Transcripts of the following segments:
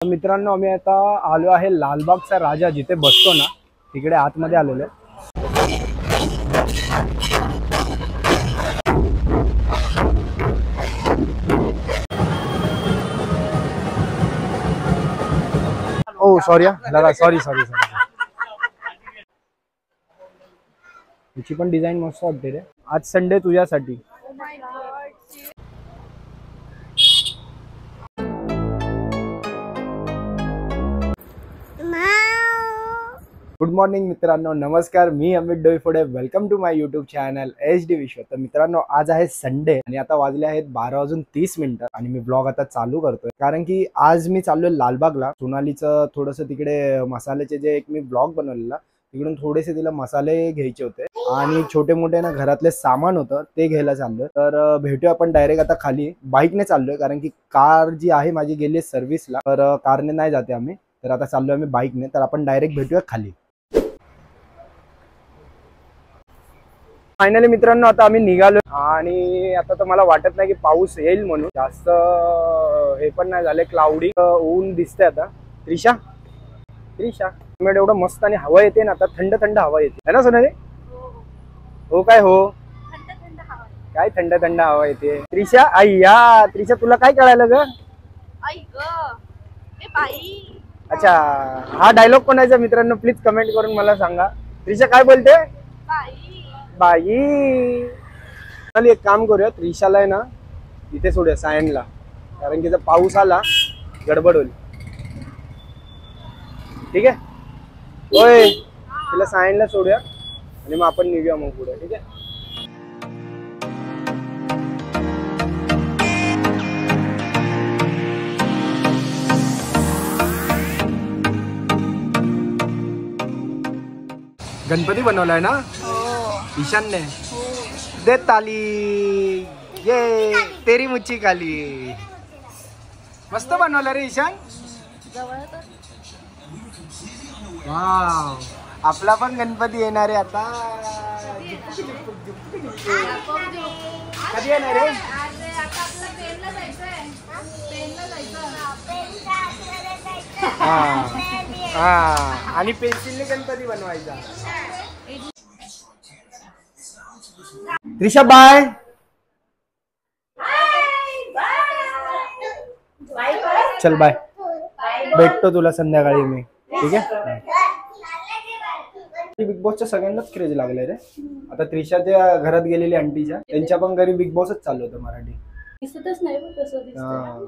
मित्रांनो, आम्ही आता आलो आहे लालबागचा राजा जिथे बसतो ना, तिकडे आतमध्ये आलेलो आहे. ओ सॉरी दादा, सॉरी. हिची पण डिझाईन मस्त वाटते रे. आज संडे तुझ्यासाठी. गुड मॉर्निंग मित्रांनो, नमस्कार. मी Amit Doiphode. Welcome to my YouTube channel HD Vishwa. तर मित्रांनो, आज आहे संडे आणि आता वाजले आहेत 12:30 आणि मी ब्लॉग आता चालू करतोय कारण की आज मी चाललोय लालबागला. सोनालीचं थोडंसं तिकडे मसाल्याचे जे एक मी ब्लॉग बनवलेला, तिकडून थोडेसे तिला मसाले घ्यायचे होते आणि छोटे मोठे ना घरातले सामान होतं ते घ्यायला चाललोय. तर भेटूया आपण डायरेक्ट आता खाली. बाईकने चाललोय कारण की कार जी आहे माझी गेली सर्व्हिसला, तर कारने नाही जाते आम्ही. तर आता चाललोय आम्ही बाईकने. तर आपण डायरेक्ट भेटूया खाली. फायनली मित्रांनो, आता आम्ही निघालो आणि आता तर मला वाटत नाही की पाऊस येईल म्हणून. जास्त हे पण नाही झाले, क्लाउडी ऊन दिसते आता. त्रिशा एवढं मस्त आणि हवा येते ना, आता थंड थंड हवा येते है ना सोनाली? हो काय हो, काय थंड थंड हवा येते. त्रिशा अय्या, त्रिशा तुला काय कळालं ग? अच्छा, हा डायलॉग कोणाचा मित्रांनो प्लीज कमेंट करून मला सांगा. त्रिशा काय बोलते? बाई. चल एक काम करूया, त्रिशाला आहे ना इथे सोडूया सायनला, कारण की जर पाऊस आला गडबड होईल. ठीक आहे? होय, तिला सायनला सोडूया आणि मग आपण निघूया मग पुढे. ठीक आहे? गणपती बनवलाय ना ईशानने? दे ताली. ये तेरी मुच्ची खाली. मस्त बनवलं रे ईशान. वाव, आपला पण गणपती येणार आहे आता. कधी येणार आहे? आणि पेन्सिलने गणपती बनवायचा. त्रिशा बाय. चल बाय, भेटतो तुला संध्याकाळी मी. ठीक आहे? बिग बॉसच्या सगळ्यांनाच क्रेज लागलाय रे आता. त्रिशाच्या घरात गेलेली आंटीच्या, त्यांच्या पण घरी बिग बॉसच चालू होतं मराठी. दिसतच नाही पण कसं दिसतं.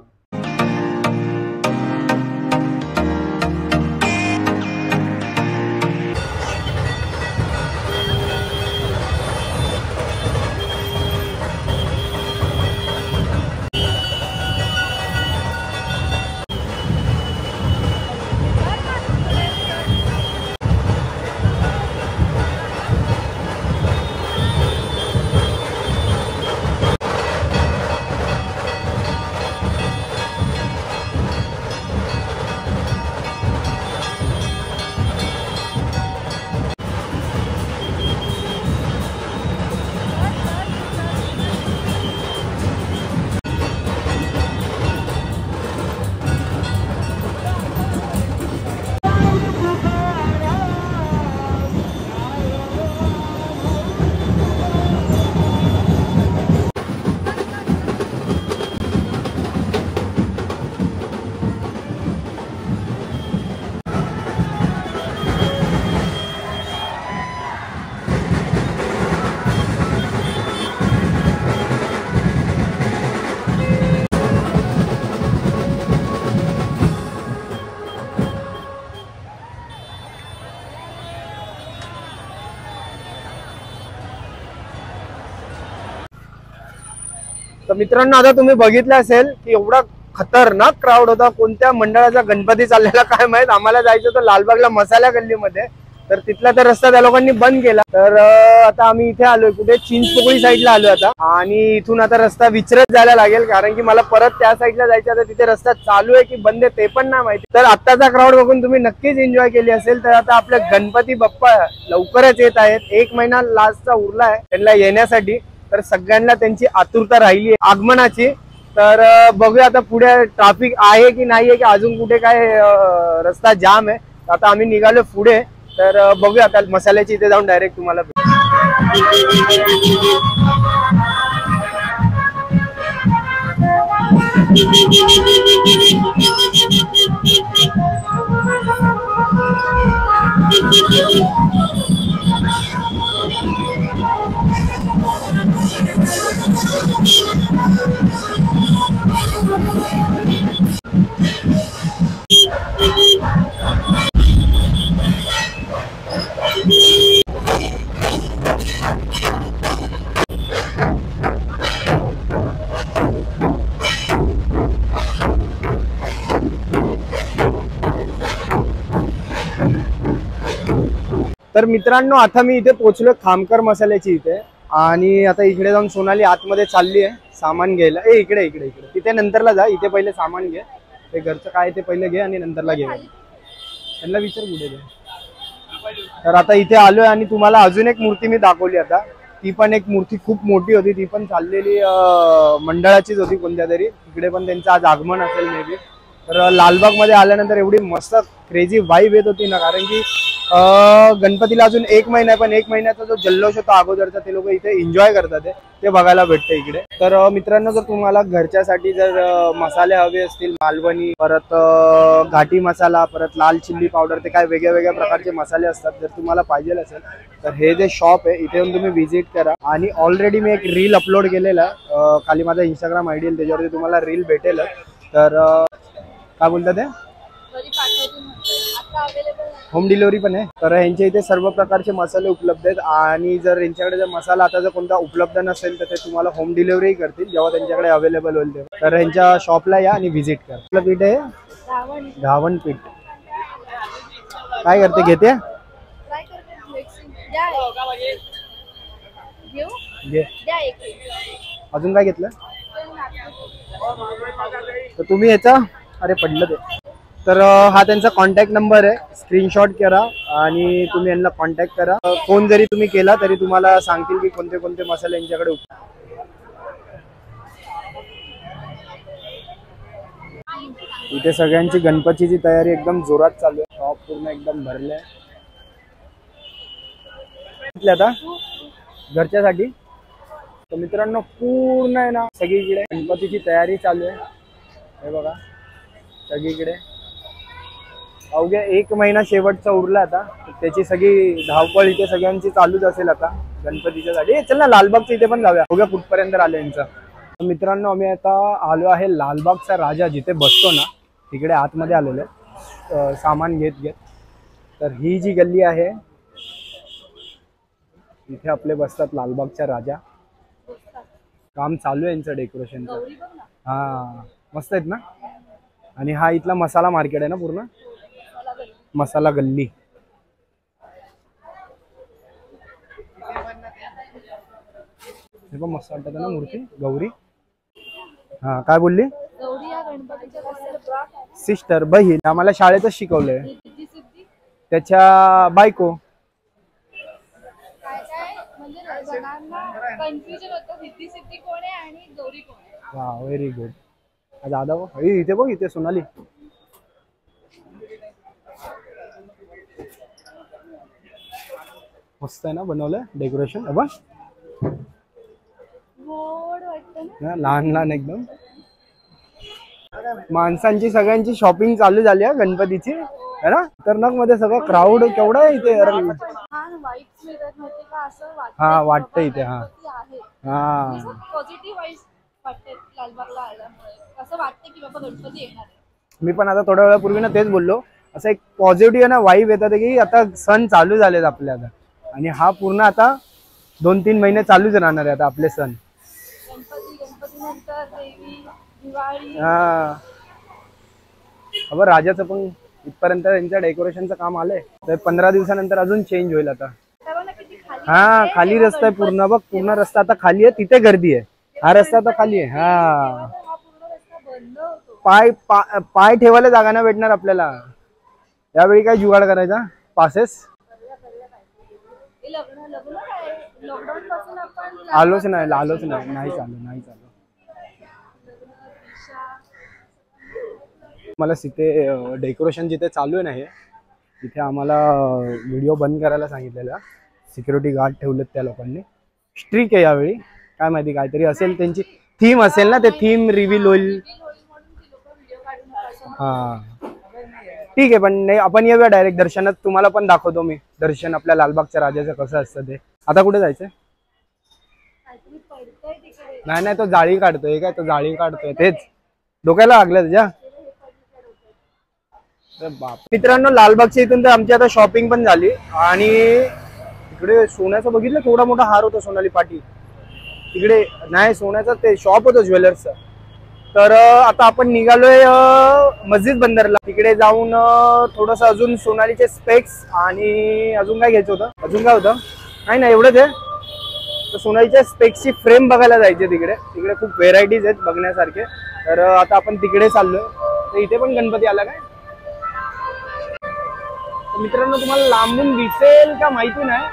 तर मित्रांनो, आता तुम्ही बघितलं असेल की एवढा खतरनाक क्राऊड होता. कोणत्या मंडळाचा गणपती चाललेला काय माहित. आम्हाला जायचं होतं लालबागला मसाला गल्लीमध्ये, तर तिथला तर रस्ता त्या लोकांनी बंद केला. तर आता आम्ही इथे आलोय, कुठे चिंचपोकळी साईडला आलो आता. आणि इथून आता रस्ता विचारत जायला लागेल कारण की मला परत त्या साईडला जायचं. तर तिथे रस्ता चालू आहे की बंद आहे ते पण नाही माहिती. तर आत्ताचा क्राऊड बघून तुम्ही नक्कीच एन्जॉय केली असेल. तर आता आपले गणपती बाप्पा लवकरच येत आहेत. 1 महिना लास्टचा उरला आहे त्यांना येण्यासाठी. तर सगळ्यांना त्यांची आतुरता राहिली आहे आगमनाची. तर बघूया आता पुढे ट्रॅफिक आहे की नाही आहे, की अजून कुठे काय रस्ता जाम आहे. आता आम्ही निघालो पुढे, तर बघूया आता मसाल्याची इथे जाऊन डायरेक्ट तुम्हाला. तर मित्रांनो, आता मी इथे पोहोचलो खामकर मसाल्याची इथे, आणि आता इकडे जाऊन सोनाली आतमध्ये चालली आहे सामान घ्यायला. इकडे इकडे इकडे तिथे नंतरला जा, इथे पहिले सामान घे. ते घरचं काय ते पहिले घे आणि नंतरला घे. त्यांना विचार कुठे घे. तर आता इथे आलोय आणि तुम्हाला अजून एक मूर्ती मी दाखवली. आता ती पण एक मूर्ती खूप मोठी होती, ती पण चाललेली मंडळाचीच होती कोणत्या तरी. तिकडे पण त्यांचं आज आगमन असेल मे बी. तर लालबाग मध्ये आल्यानंतर एवढी मस्त क्रेझी वाईब येत होती ना, कारण की गणपतीला अजून 1 महिना आहे, पण 1 महिन्याचा जो जल्लोष होता अगोदरचा ते लोक इथे एन्जॉय करतात ते बघायला भेटतं इकडे. तर मित्रांनो, जर तुम्हाला घरच्यासाठी जर मसाले हवे असतील, मालवणी, परत घाटी मसाला, परत लाल चिल्ली पावडर, ते काय वेगळ्या वेगळ्या प्रकारचे मसाले असतात, जर तुम्हाला पाहिजे असेल तर हे जे शॉप आहे इथे येऊन तुम्ही व्हिजिट करा. आणि ऑलरेडी मी एक रील अपलोड केलेला आहे, खाली माझा इंस्टाग्राम आयडी आहे, त्याच्यावरती तुम्हाला रील भेटेल. तर काय बोलतात ते, होम डिलिव्हरी पण आहे. तर यांच्या इथे सर्व प्रकारचे मसाले उपलब्ध आहेत, आणि जर यांच्याकडे जर मसाला आता जर कोणता उपलब्ध नसेल तर ते तुम्हाला होम डिलिव्हरी करतील जेव्हा त्यांच्याकडे अवेलेबल होईल तेव्हा. तर यांच्या शॉपला या आणि व्हिजिट करा. आपलं पीठ आहे घावण पीठ. काय करते, घेते अजून काय घेतलं तर तुम्ही याचा, अरे पडलं ते. तर हा त्यांचा कॉन्टॅक्ट नंबर आहे, स्क्रीनशॉट करा आणि तुम्ही यांना कॉन्टॅक्ट करा. फोन जरी तुम्ही केला तरी तुम्हाला सांगतील की कोणते कोणते मसाले यांच्याकडे. इथे सगळ्यांची गणपतीची तयारी एकदम जोरात चालू आहे, शॉप पूर्ण एकदम भरले आहे. आता घरच्यासाठी तर मित्रांनो पूर्ण आहे ना, सगळीकडे गणपतीची तयारी चालू आहे. हे बघा सगळीकडे अवघ्या 1 महिना शेवटचा उरला आता, त्याची सगळी धावपळ इथे सगळ्यांची चालूच असेल आता गणपतीच्या साठी. चल ना लालबागच्या इथे पण जाऊया, बघूया कुठपर्यंत आलं यांचं. मित्रांनो, आम्ही आता आलो आहे लालबागचा राजा जिथे बसतो ना, तिकडे आतमध्ये आलेलो आहे सामान घेत घेत. तर ही जी गल्ली आहे इथे आपले बसतात लालबागचा राजा. काम चालू आहे यांचं डेकोरेशनचं. हा मस्त आहेत ना. आणि हा इथला मसाला मार्केट आहे ना पूर्ण, मसाला गल्ली. हे पण मस्त वाटत ना मूर्ती. गौरी, हा काय बोलली, सिस्टर बहीण आम्हाला शाळेतच शिकवलंय, त्याच्या बायको. वा व्हेरी गुड. दादा इथे बघ, इथे सोनाली. मस्त आहे ना बनवलं डेकोरेशन. बघ लहान लहान एकदम. माणसांची सगळ्यांची शॉपिंग चालू झाली आहे गणपतीची, है ना. खतरनाक मध्ये सगळं क्राऊड केवढा आहे इथे. हा वाटतं इथे. हा हा मी पण आता थोड्या वेळापूर्वी ना तेच बोललो, असं एक पॉझिटिव्ह ना वाईब येतात की आता सण चालू झालेत आपल्या आता. आणि हा पूर्ण आता 2-3 महिने चालूच राहणार आहे आता आपले सण. हा अब राजाचं पण इथपर्यंत त्यांच्या डेकोरेशनचं काम आलंय, तर 15 दिवसानंतर अजून चेंज होईल आता. हा खाली रस्ता आहे पूर्ण, बघ पूर्ण रस्ता आता खाली आहे, तिथे गर्दी आहे. हा रस्ता आता खाली आहे. हा पाय ठेवायला जागा नाही भेटणार आपल्याला. यावेळी काय जुगाड करायचा, पासेस आलोच नाही चालू. मला तिथे डेकोरेशन जिथे चालू आहे ना हे तिथे आम्हाला व्हिडिओ बंद करायला सांगितलेलं. सिक्युरिटी गार्ड ठेवलेत त्या लोकांनी. स्ट्रिक आहे यावेळी. काय माहिती काहीतरी असेल त्यांची थीम असेल ना, ते थीम रिव्हील होईल. हा ठीक आहे, पण आपण येऊया डायरेक्ट दर्शनात. तुम्हाला पण दाखवतो मी दर्शन आपल्या लालबागच्या राजाचं कसं असतं ते. आता कुठे जायचंय? नाही नाही, तो जाळी काढतोय. काय तो जाळी काढतोय तेच डोक्याला लागलं तुझ्या. बाप मित्रांनो, लालबागच्या इथून तर आमची आता शॉपिंग पण झाली. आणि इकडे सोन्याचं बघितलं, थोडा मोठा हार होता सोनाली पाटी तिकडे. नाही सोन्याचं ते शॉप होतं ज्वेलर्सचं. तर आता आपण निघालोय मस्जिद बंदरला. तिकडे जाऊन थोडस अजून सोनालीचे स्पेक्स आणि अजून काय घ्यायचं होतं. अजून काय होतं नाही ना, एवढंच आहे. तर सोनालीच्या स्पेक्सची फ्रेम बघायला जायचे तिकडे. तिकडे खूप व्हेरायटीज आहेत बघण्यासारखे. तर आता आपण तिकडे चाललोय. तर इथे पण गणपती आला काय मित्रांनो, तुम्हाला लांबून दिसेल का माहिती नाही.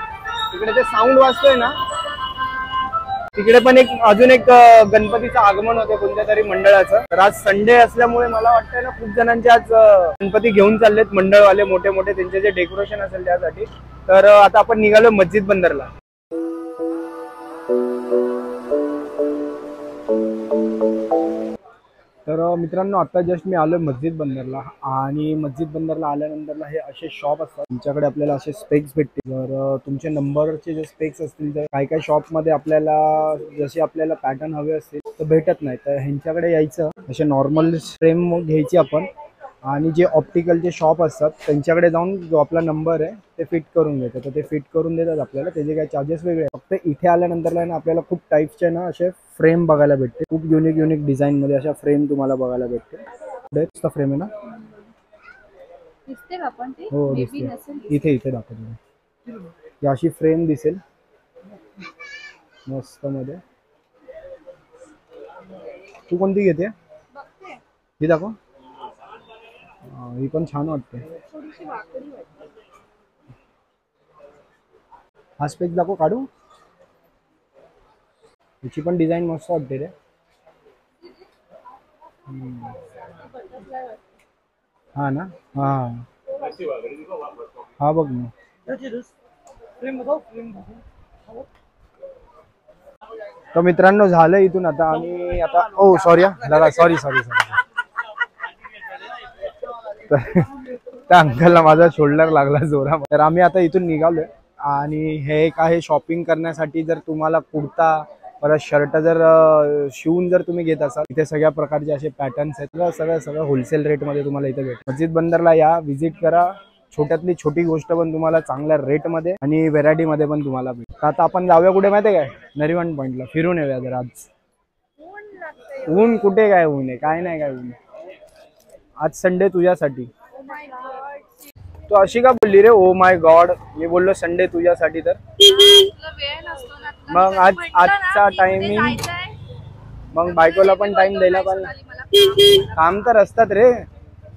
तिकडे ते साऊंड वाजतोय ना, तिकडे पण अजून एक गणपतीचं आगमन होतं कोणत्या तरी मंडळाचं. तर आज संडे असल्यामुळे मला वाटतंय ना खूप जणांचे आज गणपती घेऊन चाललेत मंडळवाले मोठे मोठे, त्यांचे जे डेकोरेशन असेल त्यासाठी. तर आता आपण निघालो मस्जिद बंदरला. तर मित्रांनो, आता जस्ट मी आलोय मस्जिद बंदरला. आणि मस्जिद बंदरला आल्यानंतरला हे असे शॉप असतात. तुमच्याकडे आपल्याला असे स्पेक्स भेटतील. तर तुमचे नंबरचे जे स्पेक्स असतील तर काही काही शॉपमध्ये आपल्याला जसे आपल्याला पॅटर्न हवे असतील तर भेटत नाही. तर ह्यांच्याकडे यायचं, असे नॉर्मल फ्रेम घ्यायची आपण. आणि जे ऑप्टिकलचे शॉप असतात त्यांच्याकडे जाऊन जो आपला नंबर आहे ते फिट करून घेतो. तर ते फिट करून देतात आपल्याला. त्याचे काही चार्जेस वेगळे आहेत. फक्त इथे आल्यानंतरला ना आपल्याला खूप टाईपचे ना असे फ्रेम बघायला भेटते. खूप युनिक डिझाईन मध्ये अशा फ्रेम तुम्हाला बघायला भेटते. डेस्कचा फ्रेम आहे ना, हो दिसते. इथे दाखवतो. अशी फ्रेम दिसेल मस्त मध्ये. तू कोणती घेते? ही दाखव. ही पण छान वाटते. हा स्पेक दाखव काढू. याची पण डिझाईन मस्त वाटते रे. हा ना, हा हा बघ ना. तर मित्रांनो झालं इथून आता. आणि आता ओ सॉरी दादा, सॉरी त्या अंकलला माझा शोल्डर लागला जोरा. तर आम्ही आता इथून निघालोय. आणि हे एक आहे शॉपिंग करण्यासाठी. जर तुम्हाला कुर्ता परत शर्ट जर शिवून जर तुम्ही घेत असाल, इथे सगळ्या प्रकारचे असे पॅटर्न्स आहेत. सगळं होलसेल रेटमध्ये तुम्हाला इथे भेटेल. मस्जिद बंदरला या, व्हिजिट करा. छोट्यातली छोटी गोष्ट पण तुम्हाला चांगल्या रेटमध्ये आणि व्हेरायटीमध्ये पण तुम्हाला भेटेल. आता आपण जाऊया कुठे माहिती आहे काय? नरिमन पॉइंटला फिरून येऊया जर आज. ऊन कुठे काय ऊन आहे, काय नाही काय ऊन. आज संडे तुझ्यासाठी. तो अशी का बोलली रे ओ माय गॉड. मी बोललो संडे तुझ्यासाठी. तर मग आजचा टायमिंग मग बायकोला पण टाइम द्यायला पाहिजे. काम तर असतात रे.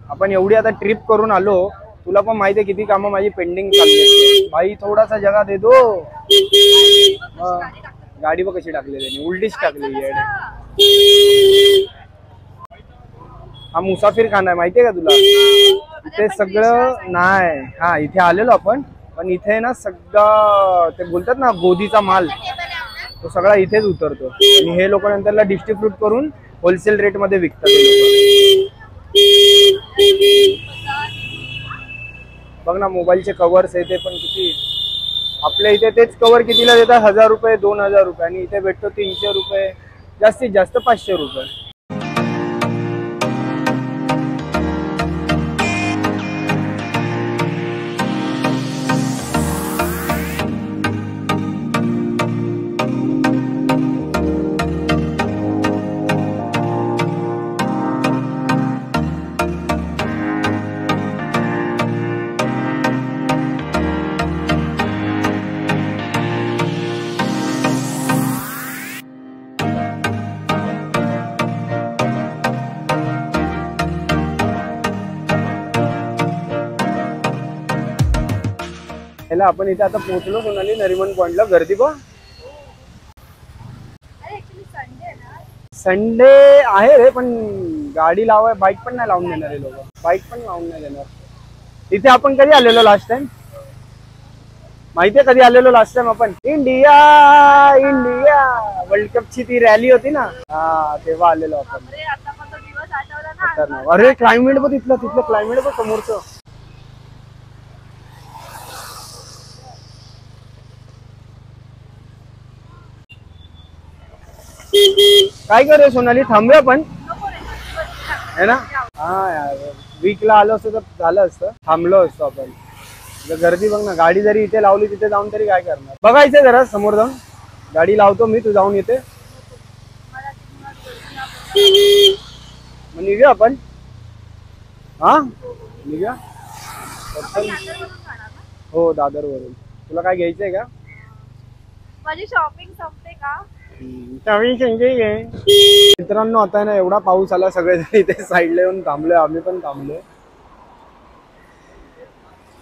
आपण एवढी आता ट्रिप करून आलो, तुला पण माहिती आहे किती कामं माझी पेंडिंग चालली. भाई थोडासा जगा दे दो. गाडी बघ कशी टाकली त्याने, उलटीच टाकली. हा मुसाफिर खाना आहे माहितीये का तुला. इथे सगळं नाही. हा इथे आलेलो आपण, पण इथे ना सगळं ते बोलतात ना गोदीचा माल, तो सगळा इथेच उतरतो. आणि हे लोक नंतरला डिस्ट्रीब्यूट करून होलसेल रेट मध्ये विकतात. बघ ना मोबाईलचे कव्हर्स आहे ते पण किती. आपल्या इथे तेच कव्हर कितीला देतात? 1000 रुपये 2000 रुपये. आणि इथे भेटतो 300 रुपये, जास्तीत जास्त 500 रुपये. आपण इथे आता पोहोचलो सोनाली नरिमन पॉइंटला. गर्दी बघ. संडे आहे रे, पण गाडी लावाय बाईक पण नाही लावून देणार हे लोक, बाईक पण लावून नाही देणार। इथे आपण कधी आलेलो लास्ट टाइम माहितीये, कधी आलेलो लास्ट टाइम आपण? इंडिया इंडिया वर्ल्ड कपची ती रॅली होती ना, हा तेव्हा आलेलो आपण। अरे क्लायमेट बघ तिथलं, तिथलं क्लायमेट बघ समोरचं। काय करे सोनाली, थांबूया पण है ना? हा यार, वीकला आलो असतो तर झालं असतं, थांबलो असतो आपण। गर्दी बघ ना, गाडी जरी इथे लावली तिथे जाऊन तरी काय करणार? बघायचं जरा समोर जाऊन, गाडी लावतो मी, तू जाऊन येते, मग निघूया आपण। हा निघूया, हो दादर वरून। तुला काय घ्यायचंय का? माझी शॉपिंग संपते का? मित्रांनो आता ना एवढा पाऊस आला, सगळेजण इथे साईडला येऊन थांबलोय, आम्ही पण थांबलोय,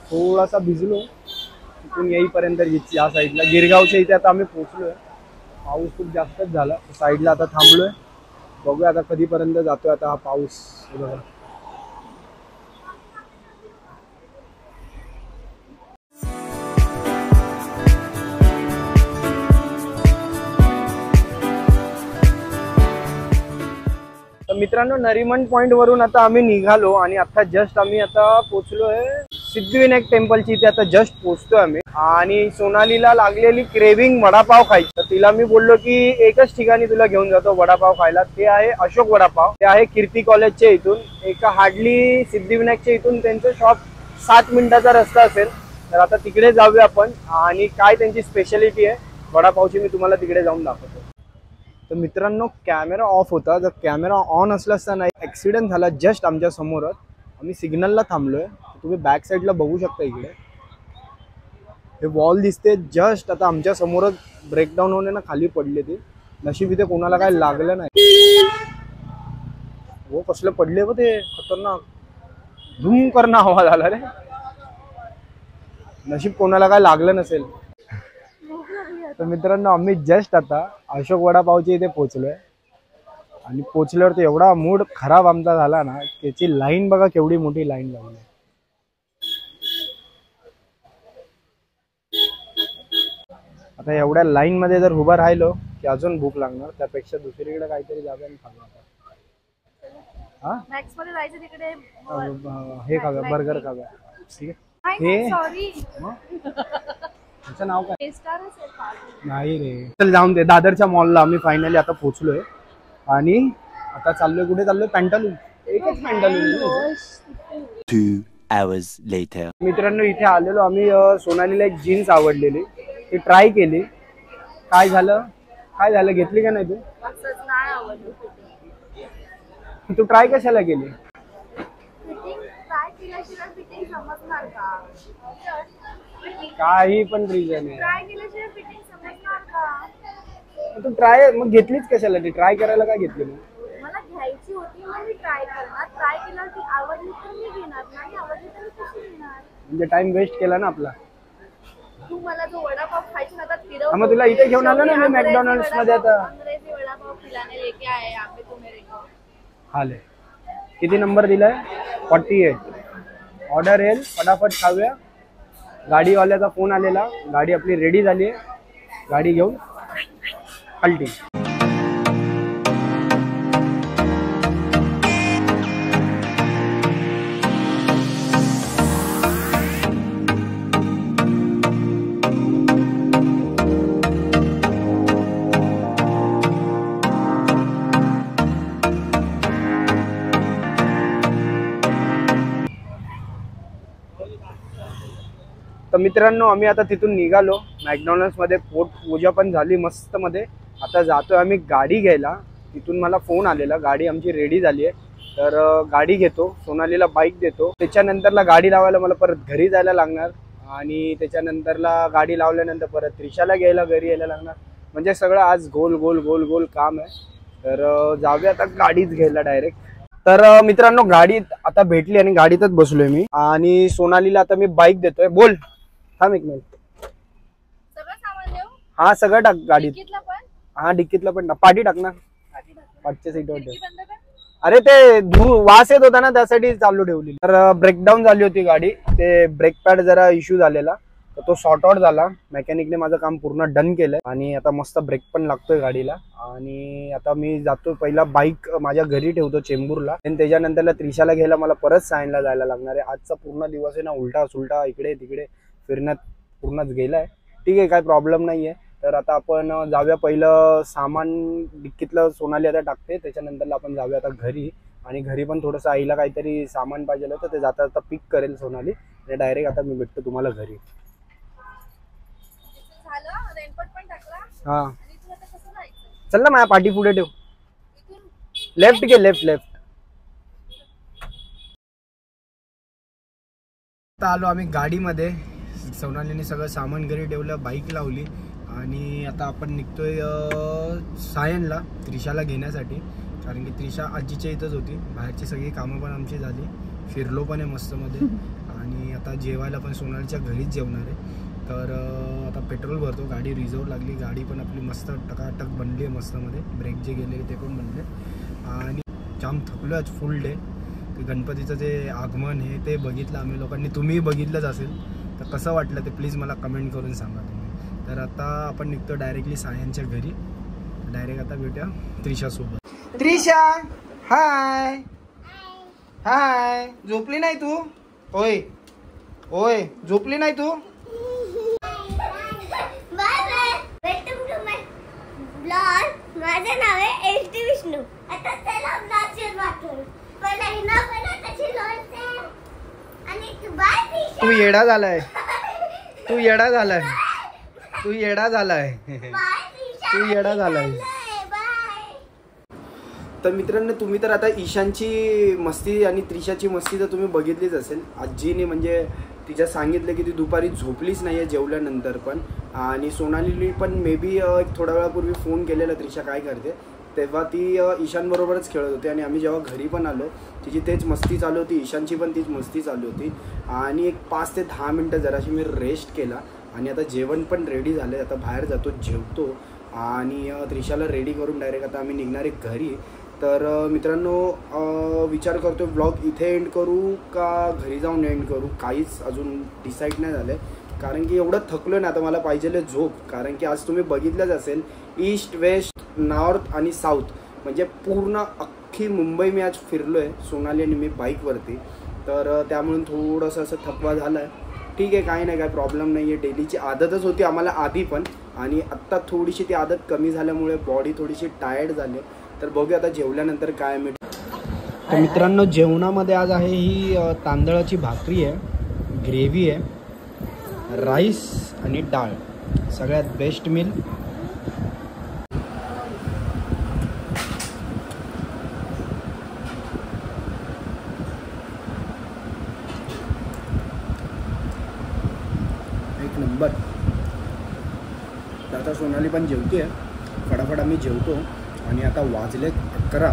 थोडासा भिजलो तिथून येईपर्यंत। या साईडला गिरगावच्या इथे आता आम्ही पोहोचलोय, पाऊस खूप जास्तच झाला, साईडला आता थांबलोय, बघूया आता कधीपर्यंत जातोय आता हा पाऊस। तर मित्रांनो नरिमन पॉइंट वरून आता आम्ही निघालो आणि आता जस्ट आम्ही आता पोहोचलोय सिद्धिविनायक टेम्पलची इथे, आता जस्ट पोहोचतोय आम्ही। आणि सोनालीला लागलेली क्रेविंग वडापाव खायची, तर तिला मी बोललो की एकच ठिकाणी तुला घेऊन जातो वडापाव खायला, ते आहे अशोक वडापाव, ते आहे कीर्ती कॉलेजच्या इथून, एका हार्डली सिद्धिविनायकच्या इथून त्यांचं शॉप 7 मिनिटाचा रस्ता असेल। तर आता तिकडे जाऊया आपण, आणि काय त्यांची स्पेशालिटी आहे वडापावची मी तुम्हाला तिकडे जाऊन दाखवतो। तर मित्रांनो कॅमेरा ऑफ होता, जर कॅमेरा ऑन असला असता ना, ॲक्सिडेंट झाला जस्ट आमच्या समोरच, आम्ही सिग्नलला थांबलोय, तुम्ही बॅक साईडला बघू शकता, इकडे हे वॉल दिसते जस्ट आता आमच्या समोरच ब्रेकडाऊन होणे ना, खाली पडले ते, नशीब इथे कोणाला काय लागलं नाही। हो कसले पडले व ते, खतरनाक धूम करणं आवाज आला रे, नशीब कोणाला काय लागलं नसेल। तर मित्रांनो आम्ही जस्ट आता अशोक वडापावच्या इथे पोहोचलोय, आणि पोहोचल्यावर तर एवढा मूड खराब आमचा झाला ना, त्याची लाईन बघा केवढी मोठी लाईन लागली। आता एवढ्या लाईन मध्ये जर उभं राहिलो की अजून भूक लागणार, त्यापेक्षा दुसरीकडे काहीतरी जागा खाऊ आता। हा मॅक्स मध्ये जायचं, तिकडे हे खाऊया, बर्गर खाऊया, ठीक आहे? हे सॉरी त्याचं नाव काय? नाही रे, चल जाऊन दे। दादरच्या मॉलला आम्ही फायनली आता पोहोचलोय, आणि आता चाललोय कुठे चाललोय? पॅन्टालून, एकच पॅन्टालून। 2 hours later मित्रांनो इथे आलेलो आम्ही, सोनालीला एक जीन्स आवडलेली, ती ट्राय केली, काय झालं काय झालं, घेतली का नाही तू? नाही आवडली, तू ट्राय कशाला केली? फिटिंग ट्राय केल्याशिवाय फिटिंग समजणार का? काही पण रिझन आहे, ट्राय केल्याशिवाय फिटिंग समजणार का? तू ट्राय मग घेतलीच कशाला? ती ट्राय करायला काय घेतली मग? मला घ्यायची होती, मग मी ट्राय करणार, ट्राय केल्यावर ती आवडली तर मी घेणार, नाही आवडली तर मी कशी घेणार? म्हणजे टाइम वेस्ट केला ना आपला। तू मला जो वडापाव खायची ना, फिरव, मग तुला इथे घेऊन आलो ना मी मॅकडॉनल्ड्स मध्ये। आता अंग्रेजी वडापाव खिलाने लेके आए यहाँ पे, तू मेरे को हाले किती नंबर दिलाय? 48। ऑर्डर येईल, फटाफट खाऊया। गाडीवाल्याचा फोन आलेला, गाडी आपली रेडी झाली आहे, गाडी घेऊन हल्टी। तर मित्रांनो आम्ही आता तिथून निघालो, मॅकडॉनल्ड्स मध्ये पोट पूजा पण झाली मस्त मध्ये, आता जातोय आम्ही गाडी घ्यायला। तिथून मला फोन आलेला, गाडी आमची रेडी झाली आहे, तर गाडी घेतो, सोनालीला बाईक देतो, त्याच्यानंतरला गाडी लावायला मला परत घरी जायला लागणार, आणि त्याच्यानंतरला गाडी लावल्यानंतर परत त्रिशाला घ्यायला घरी यायला लागणार, म्हणजे सगळं आज गोल गोल गोल गोल काम आहे। तर जाऊया आता गाडीच घ्यायला डायरेक्ट। तर मित्रांनो गाडी आता भेटली आणि गाडीतच बसलोय मी, आणि सोनालीला आता मी बाईक देतोय। बोल, थांब एक मिनिट, सगळं सामान देऊ? हा सगळं टाक गाडीत, डिक्कीतलं पण? हा डिक्कीतलं पण टाक, पाठी टाक ना। पाठच्या सीटवर ठेव. अरे ते वास येत होता ना त्यासाठी चालू ठेवली. तर ब्रेकडाऊन झाली होती गाडी. ते ब्रेक पॅड जरा इश्यू झालेला तर तो सॉर्ट आउट झाला. मेकॅनिकने माझं काम पूर्ण डन केलंय आणि आता मस्त ब्रेक पण लागतोय गाडीला. आणि आता मी जातो पहिला बाईक माझ्या घरी ठेवतो चेंबूरला आणि त्याच्यानंतरला त्रिशाला घ्यायला मला परत सायनला जायला लागणार आहे. आजचा पूर्ण दिवस आहे ना उलटा सुलटा इकडे तिकडे फिरण्यात पूर्णच गेलाय. ठीक आहे काय प्रॉब्लेम नाहीये. तर आता आपण जाऊया. पहिलं सामान डिक्कीतलं सोनाली आता टाकते त्याच्यानंतर आपण जाऊया आता घरी. आणि घरी पण थोडंसं आईला काहीतरी सामान पाहिजे होतं ते जाता जाता पिक करेल सोनाली आणि डायरेक्ट आता मी भेटतो तुम्हाला घरी. हा चल ना माझ्या पाठी पुढे ठेव. लेफ्ट घे लेफ्ट लेफ्ट. आता आलो आम्ही गाडीमध्ये. सोनालीने सगळं सामान घरी ठेवलं बाईक लावली आणि आता आपण निघतोय सायनला त्रिशाला घेण्यासाठी. कारण की त्रिशा आजीच्या इथंच होती. बाहेरची सगळी कामं पण आमची झाली. फिरलो पण आहे मस्त मध्ये आणि आता जेवायला पण सोनालीच्या घरीच जेवणार आहे. तर आता पेट्रोल भरतो. गाडी रिझर्व लागली. गाडी पण आपली मस्त टकाटक बनली आहे मस्त मध्ये. ब्रेक जे गेले ते पण बनले आणि जाम थकलो आज फुल डे. ते गणपतीचं जे आगमन हे ते बघितलं आम्ही लोकांनी. तुम्ही बघितलंच असेल तर कसं वाटलं ते प्लीज मला कमेंट करून सांगा तुम्ही. तर आता आपण निघतो डायरेक्टली सायनच्या घरी. डायरेक्ट आता भेटूया त्रिशासोबत. त्रिशा हाय हाय. झोपली नाही तू? होय होय झोपली नाही तू? माझं नाव आहे एसटी विष्णू. आता चला ब्लॉगची वाटून पहिला इना पहिला त्याची लोणचे आणि बाय त्रिशा. तू येडा झालाय. तू येडा झालाय. तू येडा झालाय. तू येडा झालाय. तर मित्रांनो तुम्ही तर आता ईशानची मस्ती आणि त्रिशाची मस्ती तर तुम्ही बघितलीच असेल. आजीने म्हणजे तिच्या सांगितलं की ती दुपारी झोपलीच नाही आहे जेवल्यानंतर पण. आणि सोनालीने पण मे बी एक थोड्या वेळापूर्वी फोन केलेला त्रिशा काय करते तेव्हा ती ईशानबरोबरच खेळत होती. आणि आम्ही जेव्हा घरी पण आलो तिची तेच मस्ती चालू होती. ईशानची पण तीच मस्ती चालू होती. आणि एक 5 ते 10 मिनटं जराशी मी रेस्ट केला आणि आता जेवण पण रेडी झालं. आता बाहेर जातो जेवतो आणि त्रिशाला रेडी करून डायरेक्ट आता आम्ही निघणार आहे घरी. तर मित्रांनो विचार करतो ब्लॉग इथे एंड करू का घरी जाऊन एंड करू काहीच अजून डिसाईड नाही झालं आहे. कारण की एवढं थकलो ना आता मला पाहिजे झोप. कारण की आज तुम्ही बघितलंच असेल ईस्ट वेस्ट नॉर्थ आणि साऊथ म्हणजे पूर्ण अख्खी मुंबई मी आज फिरलो आहे सोनाली आणि मी बाईकवरती. तर त्यामुळे थोडंसं असं थकवा झाला आहे. ठीक आहे काही नाही काय प्रॉब्लेम नाही आहे. डेलीची आदतच होती आम्हाला आधी पण आणि आत्ता थोडीशी ती आदत कमी झाल्यामुळे बॉडी थोडीशी टायर्ड झाली. तर बघूया आता जेवल्यानंतर काय मिळतं. तर मित्रांनो जेवणामध्ये आज आहे ही तांदळाची भाकरी आहे, ग्रेव्ही आहे, राईस आणि डाळ. सगळ्यात बेस्ट मील. एक नंबर. आता सोनाली पण जेवते फटाफट आम्ही जेवतो. आणि आता वाजले 11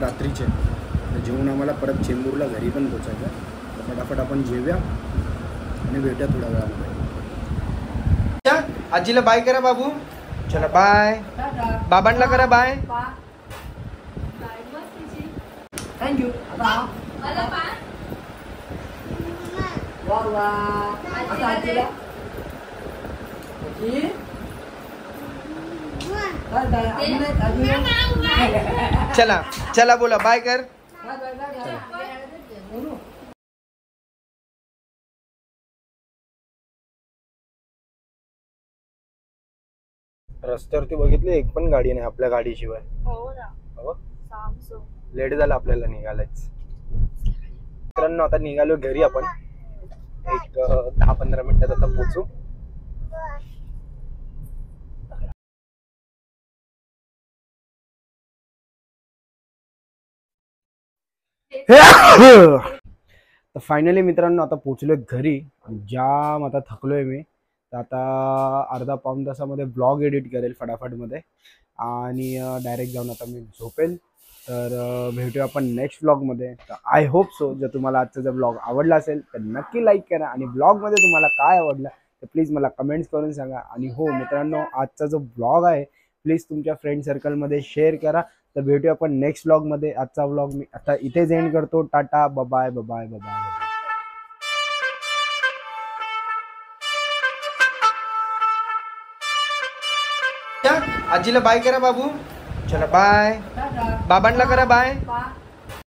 रात्रीचे. तर जेवून आम्हाला परत चेंबूरला घरी पण पोचायचं. तर फटाफट आपण जेवूया आणि भेटूया थोड्या वेळामध्ये. आजीला बाय करा बाबू. चला बाय. बाबांना करा बाय. थँक्यू. चला चला बोला बाय कर. रस्त्यावरती बघितले एक पण गाडी नाही आपल्या गाडीशिवाय. हो लेट झालं आपल्याला निघालायच. मित्रांनो आता निघालो घरी आपण. एक 10-15 मिनिटात आता पोहोचू. तर फायनली मित्रांनो आता पोचलोय घरी. जाम आता थकलोय मी. तर आता अर्धा पाऊण तासामध्ये ब्लॉग एडिट करेल फटाफटमध्ये आणि डायरेक्ट जाऊन आता मी झोपेल. तर भेटूया आपण नेक्स्ट ब्लॉगमध्ये. तर आय होप सो जर तुम्हाला आजचा जर ब्लॉग आवडला असेल तर नक्की लाईक करा. आणि ब्लॉगमध्ये तुम्हाला काय आवडलं तर प्लीज मला कमेंट्स करून सांगा. आणि हो मित्रांनो आजचा जो ब्लॉग आहे प्लीज तुमच्या फ्रेंड सर्कलमध्ये शेअर करा. तर भेटूया आपण नेक्स्ट व्लॉग मध्ये. आजचा व्लॉग मी आता इथेच एंड करतो. टाटा, बाय बाय बाय बाय. आजीला बाय करा बाबू. चला बाय. बाबांना करा बाय.